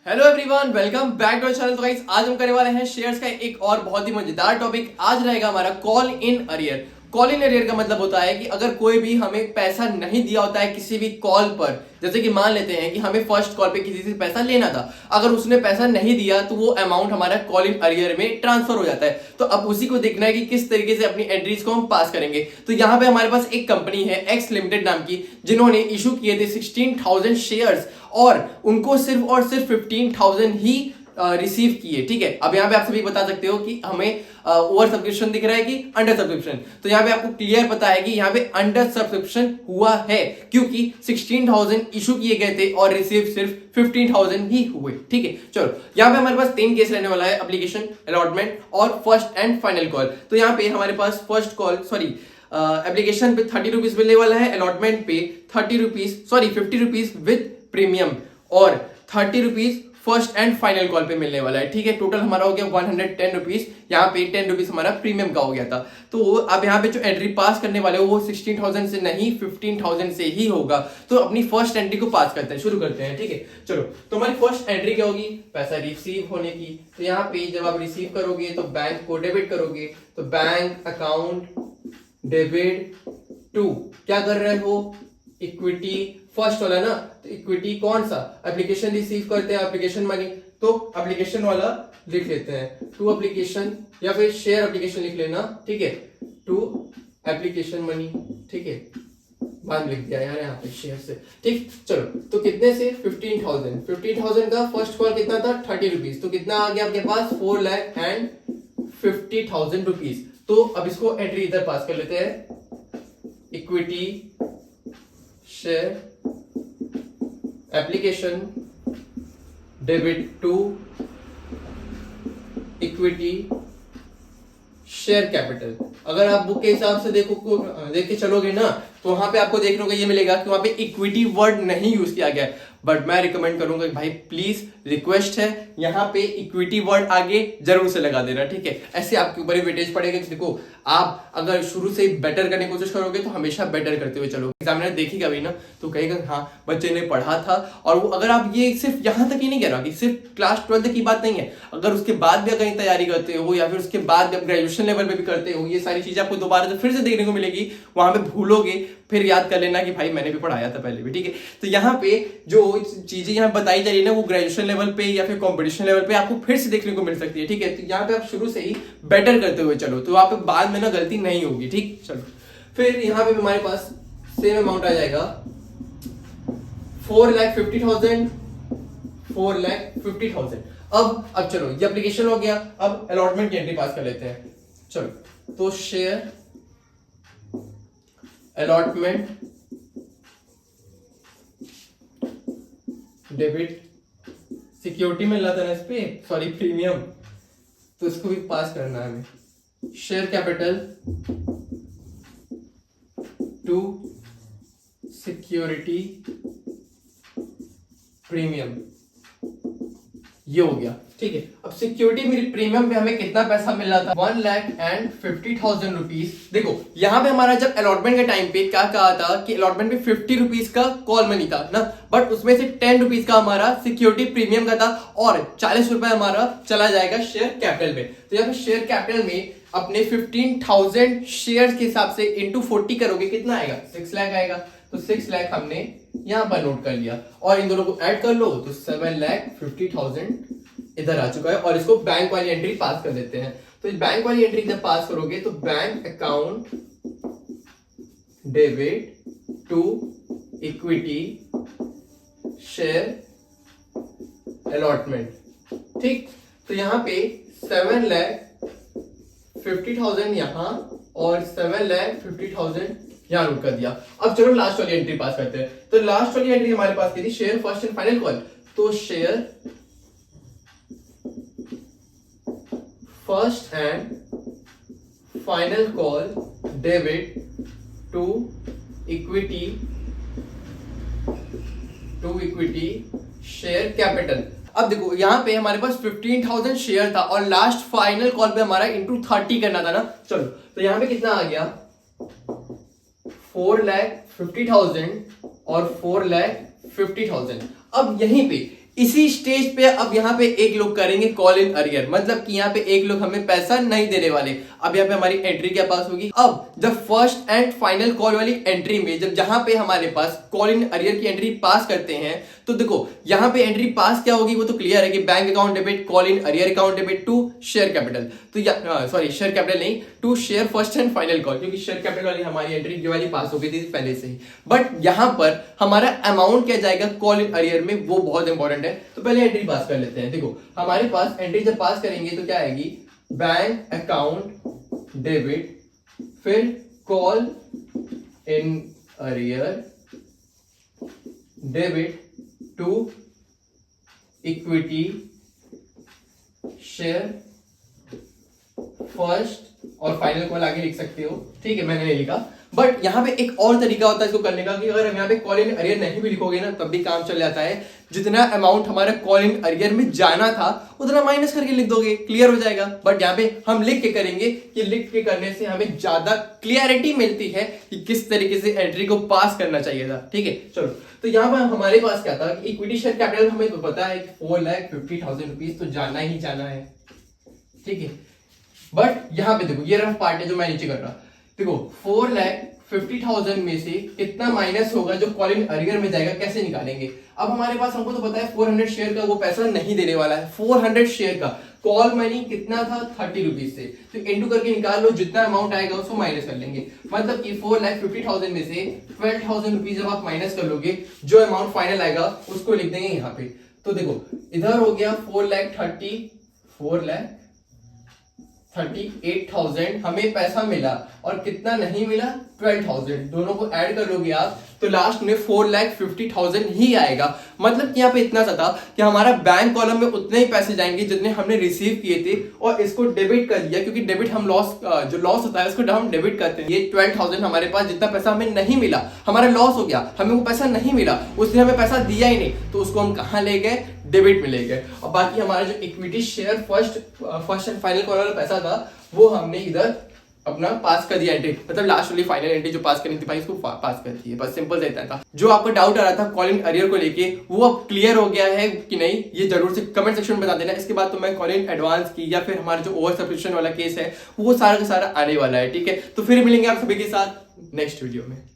Hello everyone, welcome back to channel. तो guys, आज हम करने वाले हैं शेयर्स का एक और बहुत ही मजेदार टॉपिक। आज रहेगा हमारा call in arrear. Call in arrear का मतलब होता है कि अगर कोई भी हमें पैसा नहीं दिया होता है किसी भी कॉल पर, जैसे कि मान लेते हैं कि हमें फर्स्ट कॉल पे किसी से पैसा लेना था, अगर उसने पैसा नहीं दिया तो वो अमाउंट हमारा कॉल इन अरियर में ट्रांसफर हो जाता है। तो अब उसी को देखना है कि किस तरीके से अपनी एंट्रीज को हम पास करेंगे। तो यहाँ पे हमारे पास एक कंपनी है एक्स लिमिटेड नाम की, जिन्होंने इशू किए थे 16,000 शेयर्स और उनको सिर्फ और सिर्फ 15,000 ही रिसीव किए। ठीक है, अब यहाँ पे आप सभी बता सकते हो कि हमें ओवर सब्सक्रिप्शन दिख रहा है कि अंडर सब्सक्रिप्शन। तो यहाँ पे आपको क्लियर पता है कि यहाँ पे अंडर सब्सक्रिप्शन हुआ है, क्योंकि 16,000 इशू किए गए थे और रिसीव सिर्फ 15,000 ही हुए। ठीक है, चलो यहाँ पे हमारे पास 3 केस रहने वाला है, एप्लीकेशन, अलॉटमेंट और फर्स्ट एंड फाइनल कॉल। तो यहाँ पे हमारे पास फर्स्ट कॉल एप्लीकेशन पे 30 रुपीज मिलने वाला है, अलॉटमेंट पे 50 रुपीज विद प्रीमियम और 30 rupees first and final call पे मिलने वाला है। ठीक है, टोटल हमारा हो गया 110 रुपीज। यहाँ पे 10 रुपीज हमारा प्रीमियम का हो गया था। तो अब यहाँ पे जो एंट्री पास करने वाले हो वो 16,000 से नहीं 15,000 से ही होगा। तो अपनी फर्स्ट एंट्री को पास करते हैं, शुरू करते हैं। ठीक है, चलो, तो हमारी फर्स्ट एंट्री क्या होगी? पैसा रिसीव होने की। तो यहाँ पे जब आप रिसीव करोगे तो बैंक को डेबिट करोगे, तो बैंक अकाउंट डेबिट टू क्या कर रहे हो? इक्विटी फर्स्ट वाला ना, तो इक्विटी कौन सा? एप्लीकेशन रिसीव करते हैं, एप्लीकेशन मनी, तो एप्लीकेशन वाला लिख लेते हैं, टू एप्लीकेशन, या फिर शेयर एप्लीकेशन लिख लेना। ठीक है, टू एप्लीकेशन मनी। ठीक है, बाद लिख दिया यार यहाँ पे शेयर से। ठीक, चलो, तो कितने से? 15,000 का फर्स्ट कॉल कितना था? 30 रुपीज। तो कितना आ गया आपके पास? 4,50,000 रुपीज। तो अब इसको एंट्री इधर पास कर लेते हैं, equity share application debit to equity share capital. अगर आप बुक के हिसाब से देख के चलोगे ना, तो वहां पे आपको देखने को ये मिलेगा कि वहां पे इक्विटी वर्ड नहीं यूज किया गया है। बट मैं रिकमेंड करूंगा कि भाई प्लीज, रिक्वेस्ट है, यहाँ पे इक्विटी वर्ड आगे जरूर से लगा देना। ठीक है, ऐसे आपके ऊपर ही वेटेज पड़ेगा कि देखो, आप अगर शुरू से बेटर करने की कोशिश करोगे तो हमेशा बेटर करते हुए चलो। एग्जामिनर देखेगा भी ना तो कहेगा हाँ बच्चे ने पढ़ा था। और वो अगर आप ये सिर्फ यहाँ तक ही नहीं कह रहा कि सिर्फ क्लास 12 की बात नहीं है, अगर उसके बाद भी कहीं तैयारी करते हो या फिर उसके बाद भी ग्रेजुएशन लेवल पे भी करते हो, ये सारी चीजें आपको दोबारा से फिर से देखने को मिलेगी। वहां पे भूलोगे, फिर याद कर लेना कि भाई मैंने भी पढ़ाया था पहले भी। ठीक है, तो यहाँ पे जो चीजें यहाँ बताई जा रही है ना, वो ग्रेजुएशन लेवल पे या फिर कंपटीशन लेवल पे आपको फिर से देखने को मिल सकती है। ठीक है, तो यहाँ पे आप शुरू से ही बेटर करते हुए चलो, तो वहां पे बाद में ना गलती नहीं होगी। ठीक, चलो, फिर यहाँ पे हमारे पास सेम अमाउंट आ जाएगा 4,50,000 4,50,000। अब चलो, ये एप्लीकेशन हो गया। अब अलॉटमेंट की एंट्री पास कर लेते हैं। चलो, तो शेयर अलॉटमेंट डेबिट, सिक्योरिटी में लाता ना इस पे, सॉरी प्रीमियम, तो इसको भी पास करना है हमें। Share capital to security premium, ये हो गया। ठीक है, अब सिक्योरिटी मेरी प्रीमियम पे हमें कितना पैसा मिल रहा था? 1,50,000 रुपीज। देखो, यहां पे हमारा जब अलॉटमेंट के टाइम पे क्या कहा था कि अलॉटमेंट पे 50 रुपीज का कॉल मनी था ना, बट उसमें से 10 रुपीज का हमारा सिक्योरिटी प्रीमियम का था और 40 रुपए हमारा चला जाएगा शेयर कैपिटल में। तो यहाँ पे शेयर कैपिटल में अपने 15,000 शेयर के हिसाब से इंटू 40 करोगे, कितना आएगा? 6 लाख आएगा। तो 6 लाख हमने यहां पर नोट कर लिया और इन दोनों को ऐड कर लो तो 7,50,000 इधर आ चुका है। और इसको बैंक वाली एंट्री पास कर देते हैं। तो इस बैंक वाली एंट्री जब पास करोगे तो bank account debit to equity share allotment. ठीक, तो यहां पे 7,50,000 यहां और 7,50,000 यहां नोट कर दिया। अब चलो लास्ट वाली एंट्री पास करते हैं। तो लास्ट वाली एंट्री हमारे पास की थी share first and final call. तो share first and final call debit to equity share capital. अब देखो, यहां पे हमारे पास 15,000 शेयर था और लास्ट फाइनल कॉल पे हमारा इंटू 30 करना था ना। चलो, तो यहां पे कितना आ गया? 4,50,000 और 4,50,000। अब यहीं पे इसी स्टेज पे अब यहाँ पे एक लोग करेंगे कॉल इन अरियर, मतलब कि यहाँ पे एक लोग हमें पैसा नहीं देने वाले। अब यहाँ पे हमारी एंट्री क्या पास होगी। अब जब फर्स्ट एंड फाइनल कॉल वाली एंट्री में जब जहां पे हमारे पास कॉल इन अरियर की एंट्री पास करते हैं तो देखो यहाँ पे एंट्री पास क्या होगी वो तो क्लियर है कि bank account debit call in arrear account debit to share capital. तो सॉरी शेयर कैपिटल नहीं, to share first and final call, क्योंकि शेयर कैपिटल वाली हमारी एंट्री ये वाली पास हो गई थी पहले से ही। बट यहाँ पर हमारा अमाउंट क्या जाएगा कॉल इन अरियर में, वो बहुत इंपॉर्टेंट है। तो पहले एंट्री पास कर लेते हैं। देखो हमारे पास एंट्री जब पास करेंगे तो क्या आएगी, बैंक अकाउंट डेबिट, फिर call in arrear debit to equity share first और फाइनल कॉल आगे लिख सकते हो, ठीक है, मैंने नहीं लिखा। बट यहाँ पे एक और तरीका होता है इसको करने का कि अगर हम यहाँ पे कॉल इन अरियर नहीं भी लिखोगे ना तब भी काम चल जाता है। जितना अमाउंट हमारा कॉल इन अरियर में जाना था उतना माइनस करके लिख दोगे, क्लियर हो जाएगा। बट यहाँ पे हम लिख के करेंगे कि लिख के करने से हमें ज्यादा क्लियरिटी मिलती है कि किस तरीके से एंट्री को पास करना चाहिए था, ठीक है। चलो तो यहाँ पर हमारे पास क्या था कि इक्विटी शेयर कैपिटल हमें तो पता है कि 4,50,000 रुपीज तो जाना ही जाना है, ठीक है। बट यहाँ पे देखो ये रफ पार्ट है जो मैं नीचे कर रहा, देखो 4,50,000 में से कितना माइनस होगा जो कॉल इन अरियर में जाएगा, कैसे निकालेंगे। अब हमारे पास हमको तो पता है 400 शेयर का वो पैसा नहीं देने वाला है। 400 शेयर का कॉल मनी कितना था 30 रुपीज से, तो इंटू करके निकाल लो, जितना अमाउंट आएगा उसको माइनस कर लेंगे। मतलब कि 4,50,000 में से 12,000 रुपीज जब आप माइनस कर लोगे जो अमाउंट फाइनल आएगा उसको लिख देंगे यहाँ पे। तो देखो इधर हो गया 4,38,000 हमें पैसा मिला और कितना नहीं मिला 12,000, दोनों को ऐड कर लोगे आप तो लास्ट में 4,50,000 ही आएगा। मतलब कि यहाँ पे इतना सा था कि हमारा बैंक कॉलम में उतने ही पैसे जाएंगे जितने हमने रिसीव किए थे और इसको डेबिट कर दिया, क्योंकि डेबिट हम जो लॉस होता है उसको हम डेबिट करते हैं। ये 12,000 हमारे पास जितना पैसा हमें नहीं मिला, हमारा लॉस हो गया, हमें वो पैसा नहीं मिला, उसने हमें पैसा दिया ही नहीं, तो उसको हम कहाँ ले गए, डेबिट में ले गए। और बाकी हमारा जो equity share first and final call वाला पैसा था वो हमने इधर अपना पास कर दिया एंट्री, मतलब लास्ट वाली फाइनल एंट्री जो पास करनी थी भाई उसको पास कर दी है, बस सिंपल से इतना था। जो आपको डाउट आ रहा था कॉल इन अरियर को लेके वो अब क्लियर हो गया है कि नहीं, ये जरूर से कमेंट सेक्शन में बता देना। इसके बाद तो मैं कॉल इन एडवांस की या फिर हमारा जो ओवर सब्सक्रिप्शन वाला केस है वो सारा का सारा आने वाला है, ठीक है। तो फिर मिलेंगे आप सभी के साथ नेक्स्ट वीडियो में।